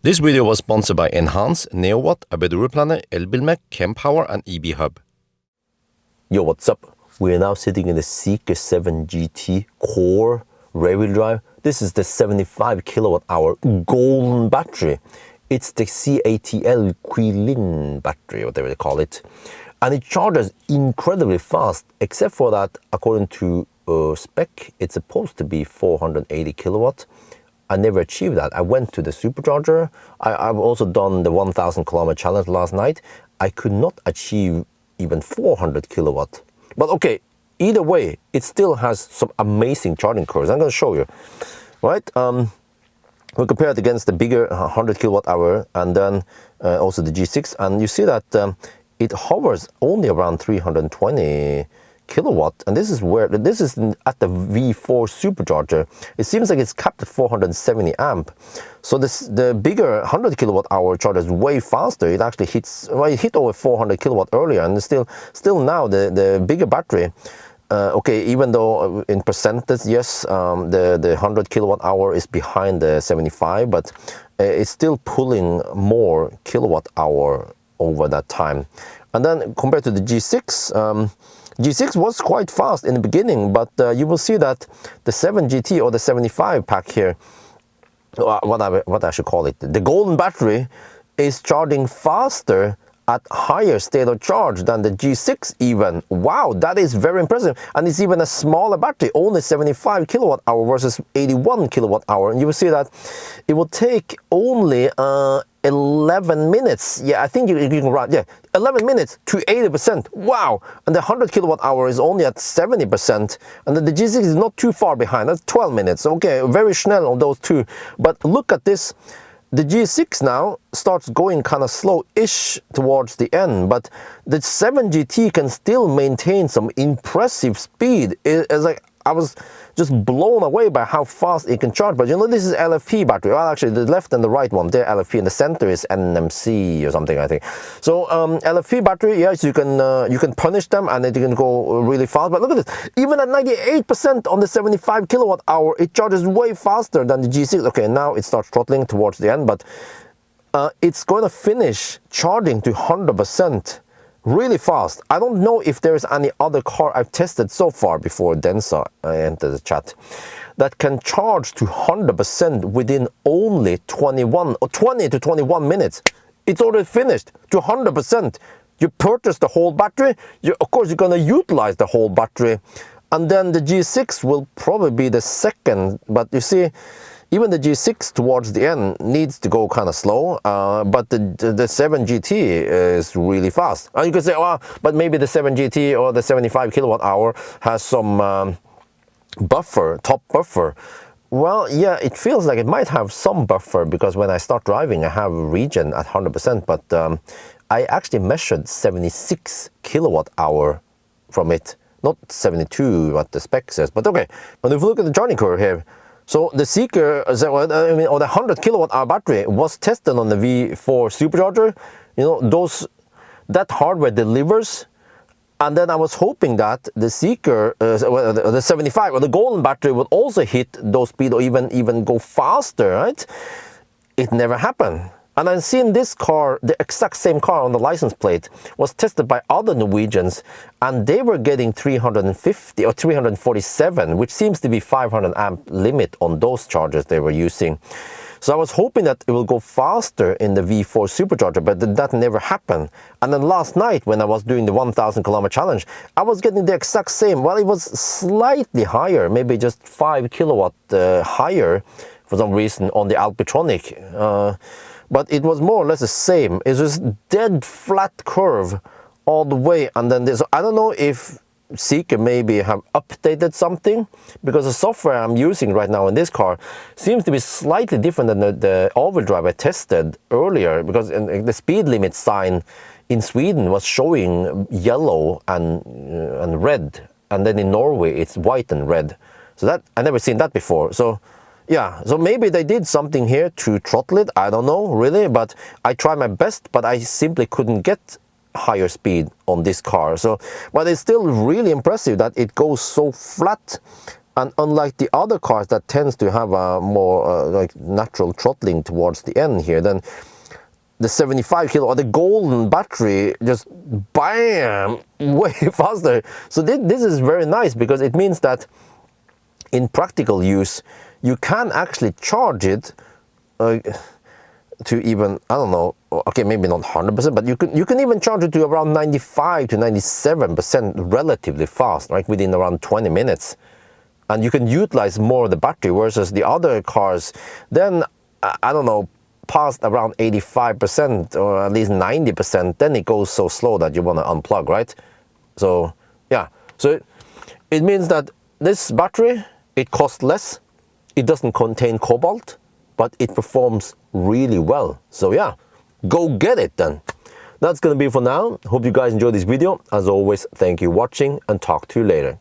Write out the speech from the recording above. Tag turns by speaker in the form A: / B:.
A: This video was sponsored by Enhance, NeoWatt, ABRP, Elbilmek, Kempower and EB Hub. Yo, what's up? We are now sitting in the Zeekr 7 GT Core rear-wheel drive. This is the 75 kWh golden battery. It's the CATL Quilin battery, whatever they call it. And it charges incredibly fast, except for that, according to spec, it's supposed to be 480 kilowatt. I never achieved that. I went to the supercharger. I've also done the 1000 kilometer challenge last night. I could not achieve even 400 kilowatt. But okay, either way, it still has some amazing charging curves. I'm going to show you, right? We compare it against the bigger 100 kilowatt hour and then also the G6, and you see that it hovers only around 320 kilowatt, and this is at the V4 supercharger. It seems like it's capped at 470 amp. So the bigger 100 kilowatt hour charges way faster. It actually hits, well, it hit over 400 kilowatt earlier, and still now the bigger battery. Okay, even though in percentage, yes, the 100 kilowatt hour is behind the 75, but it's still pulling more kilowatt hour over that time. And then compared to the G6, G6 was quite fast in the beginning, but you will see that the 7 GT or the 75 pack here, what I should call it, the golden battery, is charging faster at higher state of charge than the G6 even. Wow, that is very impressive. And it's even a smaller battery, only 75 kilowatt hour versus 81 kilowatt hour. And you will see that it will take only 11 minutes. Yeah, I think you can write, yeah, 11 minutes to 80%. Wow. And the 100 kilowatt hour is only at 70%. And the G6 is not too far behind. That's 12 minutes. Okay, very snel on those two. But look at this. The G6 now starts going kind of slow-ish towards the end, but the 7 GT can still maintain some impressive speed. It's like I was just blown away by how fast it can charge. But you know, this is LFP battery. Well, actually, the left and the right one, they're LFP, and the center is NMC or something, I think. So LFP battery, yes, you can punish them and it can go really fast. But look at this, even at 98% on the 75 kilowatt hour, it charges way faster than the G6. Okay, now it starts throttling towards the end, but it's going to finish charging to 100%. Really fast. I don't know if there is any other car I've tested so far before Densa entered the chat that can charge to 100% within only 20 to 21 minutes. It's already finished to 100%. You purchase the whole battery. Of course, you're going to utilize the whole battery. And then the G6 will probably be the second. But you see, even the G6 towards the end needs to go kind of slow, but the 7 GT is really fast. And you can say, oh, but maybe the 7 GT or the 75 kilowatt hour has some buffer, top buffer. Well, yeah, it feels like it might have some buffer, because when I start driving, I have regen at 100%, but I actually measured 76 kilowatt hour from it, not 72, what the spec says. But okay, but if you look at the charging curve here, so the Zeekr, or the 100 kilowatt hour battery was tested on the V4 supercharger. You know, that hardware delivers. And then I was hoping that the Zeekr, the 75 or the golden battery would also hit those speed or even go faster, right? It never happened. And I've seen this car, the exact same car on the license plate, was tested by other Norwegians, and they were getting 350 or 347, which seems to be 500 amp limit on those chargers they were using. So I was hoping that it will go faster in the V4 supercharger, but that never happened. And then last night, when I was doing the 1000 kilometer challenge, I was getting the exact same. Well, it was slightly higher, maybe just 5 kilowatt higher for some reason on the Alpitronic. But it was more or less the same. It's just dead flat curve all the way. And then there's, I don't know if Zeekr maybe have updated something, because the software I'm using right now in this car seems to be slightly different than the all-wheel drive I tested earlier, because the speed limit sign in Sweden was showing yellow and red, and then in Norway it's white and red. So that I never seen that before. So yeah, so maybe they did something here to throttle it. I don't know really, but I tried my best, but I simply couldn't get higher speed on this car. So, but it's still really impressive that it goes so flat And unlike the other cars that tends to have a more like natural throttling towards the end here, then the 75 kilowatt, the golden battery, just bam, way faster. So this is very nice, because it means that in practical use, you can actually charge it to even, I don't know, okay, maybe not 100%, but you can even charge it to around 95 to 97% relatively fast, right, within around 20 minutes. And you can utilize more of the battery, versus the other cars, then, I don't know, past around 85% or at least 90%, then it goes so slow that you want to unplug, right? So, yeah. So, it means that this battery, it costs less, it doesn't contain cobalt, but it performs really well. So, yeah, go get it then. That's going to be for now. Hope you guys enjoyed this video. As always, thank you for watching, and talk to you later.